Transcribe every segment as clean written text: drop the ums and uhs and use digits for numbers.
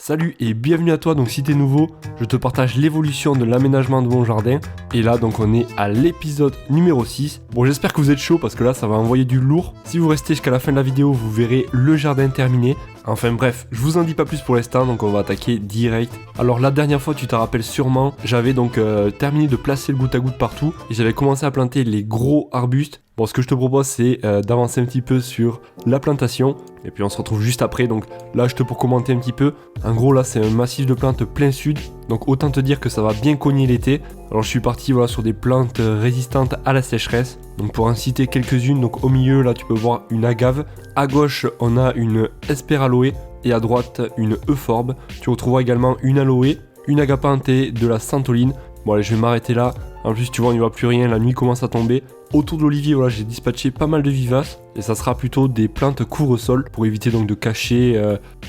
Salut et bienvenue à toi, donc si t'es nouveau, je te partage l'évolution de l'aménagement de mon jardin. Et là donc on est à l'épisode numéro 6. Bon, j'espère que vous êtes chaud parce que là ça va envoyer du lourd. Si vous restez jusqu'à la fin de la vidéo, vous verrez le jardin terminé. Enfin bref, je vous en dis pas plus pour l'instant, donc on va attaquer direct. Alors la dernière fois, tu te rappelles sûrement, j'avais donc terminé de placer le goutte à goutte partout et j'avais commencé à planter les gros arbustes. Bon, ce que je te propose, c'est d'avancer un petit peu sur la plantation et puis on se retrouve juste après. Donc là, pour commenter un petit peu. En gros, là, c'est un massif de plantes plein sud, donc autant te dire que ça va bien cogner l'été. Alors je suis parti sur des plantes résistantes à la sécheresse. Donc pour en citer quelques-unes, donc au milieu, là, tu peux voir une agave. À gauche, on a une espéraloe et à droite, une euphorbe. Tu retrouveras également une aloe, une agapanthe et de la santoline. Bon allez, je vais m'arrêter là. En plus, tu vois, on n'y voit plus rien, la nuit commence à tomber. Autour de l'olivier, voilà, j'ai dispatché pas mal de vivaces. Et ça sera plutôt des plantes couvre-sol pour éviter donc de cacher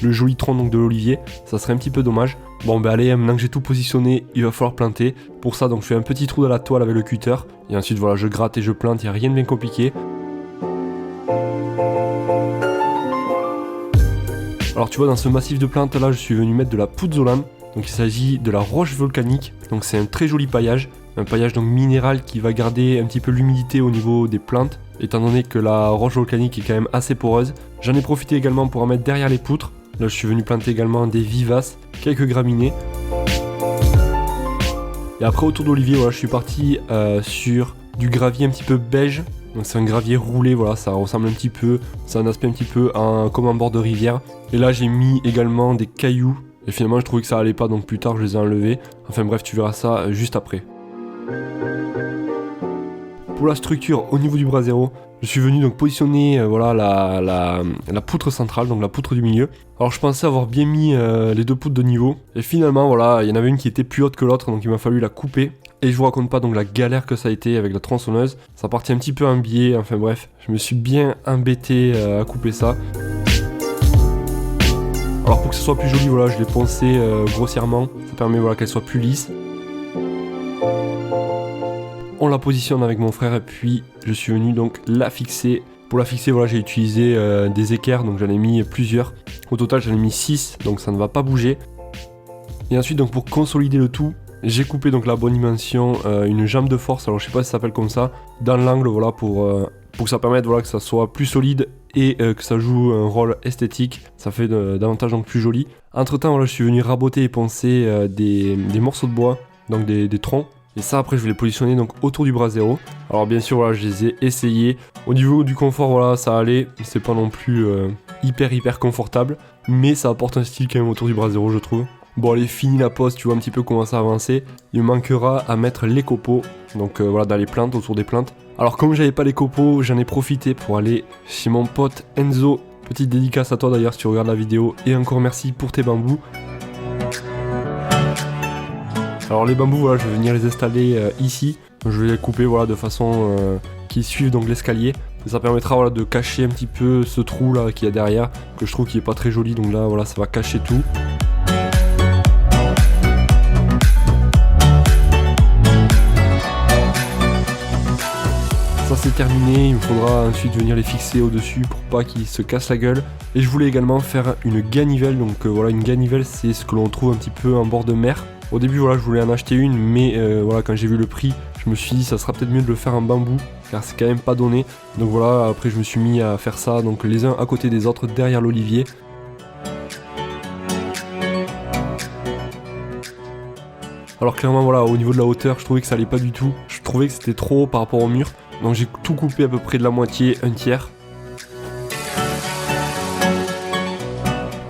le joli tronc donc, de l'olivier. Ça serait un petit peu dommage. Bon bah allez, maintenant que j'ai tout positionné, il va falloir planter. Pour ça, donc je fais un petit trou dans la toile avec le cutter. Et ensuite, voilà, je gratte et je plante, il n'y a rien de bien compliqué. Alors tu vois, dans ce massif de plantes là, je suis venu mettre de la pouzzolane. Donc il s'agit de la roche volcanique. Donc c'est un très joli paillage. Un paillage donc minéral qui va garder un petit peu l'humidité au niveau des plantes, étant donné que la roche volcanique est quand même assez poreuse. J'en ai profité également pour en mettre derrière les poutres. Là je suis venu planter également des vivaces, quelques graminées. Et après autour d'olivier, voilà, je suis parti sur du gravier un petit peu beige. Donc c'est un gravier roulé, voilà, ça ressemble un petit peu, c'est un aspect un petit peu comme un bord de rivière. Et là j'ai mis également des cailloux. Et finalement je trouvais que ça allait pas, donc plus tard je les ai enlevés. Enfin bref, tu verras ça juste après. Pour la structure au niveau du brasero, je suis venu donc positionner la poutre centrale, donc la poutre du milieu. Alors je pensais avoir bien mis les deux poutres de niveau. Et finalement voilà, il y en avait une qui était plus haute que l'autre, donc il m'a fallu la couper. Et je vous raconte pas donc la galère que ça a été avec la tronçonneuse. Ça partit un petit peu en biais, enfin bref, je me suis bien embêté à couper ça. Alors pour que ce soit plus joli, voilà, je l'ai poncé grossièrement. Ça permet qu'elle soit plus lisse. On la positionne avec mon frère et puis je suis venu donc la fixer. Pour la fixer, voilà, j'ai utilisé des équerres, donc j'en ai mis plusieurs. Au total, j'en ai mis 6, donc ça ne va pas bouger. Et ensuite, donc pour consolider le tout, j'ai coupé donc la bonne dimension, une jambe de force, alors je sais pas si ça s'appelle comme ça, dans l'angle, voilà, pour que ça permette que ça soit plus solide et que ça joue un rôle esthétique. Ça fait davantage donc plus joli. Entre temps, voilà, je suis venu raboter et poncer des morceaux de bois, donc des troncs. Et ça après je vais les positionner donc autour du brasero. Alors bien sûr voilà, je les ai essayés. Au niveau du confort voilà, ça allait. C'est pas non plus hyper confortable. Mais ça apporte un style quand même autour du brasero, je trouve. Bon allez, fini la pose, tu vois un petit peu comment ça avancer. Il me manquera à mettre les copeaux. Donc voilà, dans les plantes, autour des plantes. Alors comme j'avais pas les copeaux, j'en ai profité pour aller chez mon pote Enzo. Petite dédicace à toi d'ailleurs si tu regardes la vidéo. Et encore merci pour tes bambous. Alors les bambous, voilà, je vais venir les installer ici. Je vais les couper de façon qu'ils suivent donc l'escalier. Ça permettra de cacher un petit peu ce trou là qu'il y a derrière, que je trouve qui est pas très joli. Donc là voilà, ça va cacher tout. Ça c'est terminé, il me faudra ensuite venir les fixer au-dessus pour pas qu'ils se cassent la gueule. Et je voulais également faire une ganivelle. Donc voilà, une ganivelle c'est ce que l'on trouve un petit peu en bord de mer. Au début voilà, je voulais en acheter une, mais voilà, quand j'ai vu le prix, je me suis dit ça sera peut-être mieux de le faire en bambou, car c'est quand même pas donné. Donc voilà, après je me suis mis à faire ça, donc les uns à côté des autres derrière l'olivier. Alors clairement voilà, au niveau de la hauteur, je trouvais que ça allait pas du tout. Je trouvais que c'était trop haut par rapport au mur. Donc j'ai tout coupé à peu près de la moitié, un tiers.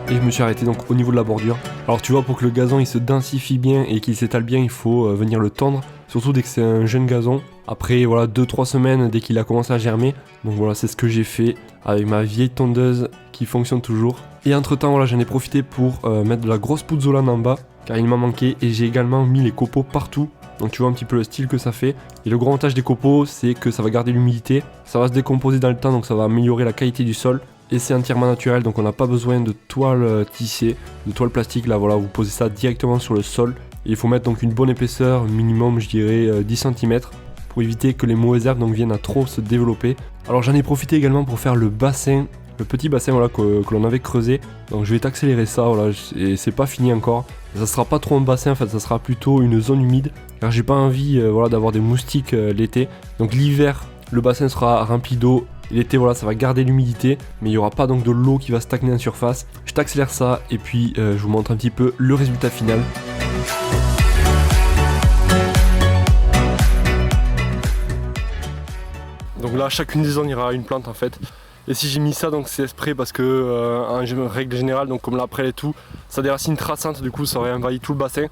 Et je me suis arrêté donc au niveau de la bordure. Alors tu vois, pour que le gazon il se densifie bien et qu'il s'étale bien, il faut venir le tondre. Surtout dès que c'est un jeune gazon. Après voilà, 2-3 semaines dès qu'il a commencé à germer. Donc voilà, c'est ce que j'ai fait avec ma vieille tondeuse qui fonctionne toujours. Et entre temps voilà, j'en ai profité pour mettre de la grosse pouzzolane en bas, car il m'en manquait. Et j'ai également mis les copeaux partout. Donc tu vois un petit peu le style que ça fait. Et le gros avantage des copeaux, c'est que ça va garder l'humidité. Ça va se décomposer dans le temps, donc ça va améliorer la qualité du sol. Et c'est entièrement naturel, donc on n'a pas besoin de toile tissée, de toile plastique. Là voilà, vous posez ça directement sur le sol. Et il faut mettre donc une bonne épaisseur, minimum je dirais 10 cm, pour éviter que les mauvaises herbes donc viennent à trop se développer. Alors j'en ai profité également pour faire le bassin le petit bassin voilà, que l'on avait creusé. Donc je vais t'accélérer ça, voilà, et c'est pas fini encore. Ça sera pas trop un bassin en fait, ça sera plutôt une zone humide, car j'ai pas envie voilà, d'avoir des moustiques l'été. Donc l'hiver, le bassin sera rempli d'eau. L'été, voilà, ça va garder l'humidité, mais il n'y aura pas donc de l'eau qui va stagner en surface. Je t'accélère ça et puis je vous montre un petit peu le résultat final. Donc là, chacune des zones, il y aura une plante en fait. Et si j'ai mis ça, donc c'est exprès parce que en règle générale, donc comme la prêle et tout, ça a des racines traçantes, du coup ça aurait envahi tout le bassin.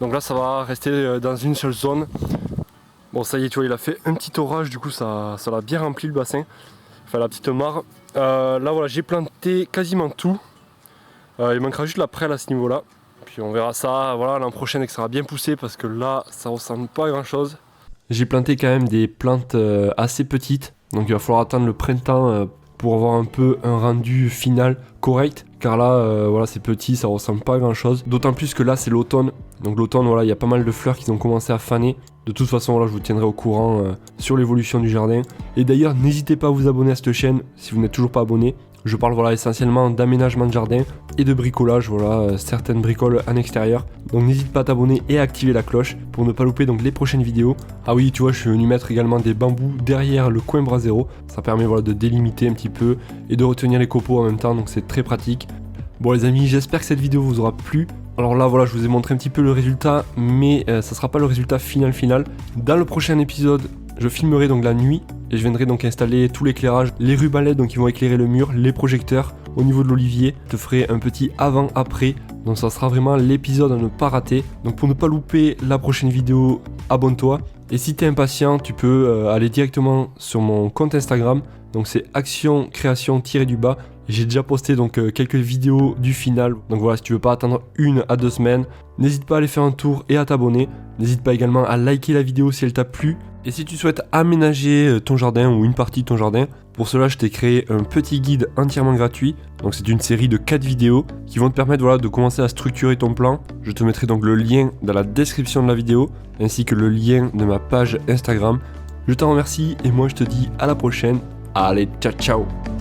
Donc là, ça va rester dans une seule zone. Bon, ça y est, tu vois, il a fait un petit orage, du coup ça l'a bien rempli le bassin. Enfin la petite mare. Là voilà, j'ai planté quasiment tout. Il manquera juste la prêle à ce niveau là. Puis on verra ça voilà, l'an prochain et que ça sera bien poussé parce que là ça ressemble pas à grand chose. J'ai planté quand même des plantes assez petites. Donc il va falloir attendre le printemps pour avoir un peu un rendu final correct. Car là voilà, c'est petit, ça ressemble pas à grand chose. D'autant plus que là c'est l'automne. Donc l'automne voilà, il y a pas mal de fleurs qui ont commencé à faner. De toute façon, voilà, je vous tiendrai au courant sur l'évolution du jardin. Et d'ailleurs, n'hésitez pas à vous abonner à cette chaîne si vous n'êtes toujours pas abonné. Je parle voilà, essentiellement d'aménagement de jardin et de bricolage, voilà, certaines bricoles en extérieur. Donc n'hésite pas à t'abonner et à activer la cloche pour ne pas louper donc, les prochaines vidéos. Ah oui, tu vois, je suis venu mettre également des bambous derrière le coin brasero. Ça permet voilà, de délimiter un petit peu et de retenir les copeaux en même temps, donc c'est très pratique. Bon les amis, j'espère que cette vidéo vous aura plu. Alors là voilà, je vous ai montré un petit peu le résultat, mais ça sera pas le résultat final. Dans le prochain épisode, je filmerai donc la nuit et je viendrai donc installer tout l'éclairage, les rubans donc qui vont éclairer le mur, les projecteurs au niveau de l'olivier. Je te ferai un petit avant-après, donc ça sera vraiment l'épisode à ne pas rater. Donc pour ne pas louper la prochaine vidéo, abonne-toi. Et si tu es impatient, tu peux aller directement sur mon compte Instagram. Donc c'est action création-du-bas. J'ai déjà posté donc quelques vidéos du final. Donc voilà, si tu veux pas attendre 1 à 2 semaines, n'hésite pas à aller faire un tour et à t'abonner. N'hésite pas également à liker la vidéo si elle t'a plu. Et si tu souhaites aménager ton jardin ou une partie de ton jardin, pour cela je t'ai créé un petit guide entièrement gratuit. Donc c'est une série de 4 vidéos qui vont te permettre voilà, de commencer à structurer ton plan. Je te mettrai donc le lien dans la description de la vidéo, ainsi que le lien de ma page Instagram. Je t'en remercie et moi je te dis à la prochaine. Allez, ciao ciao!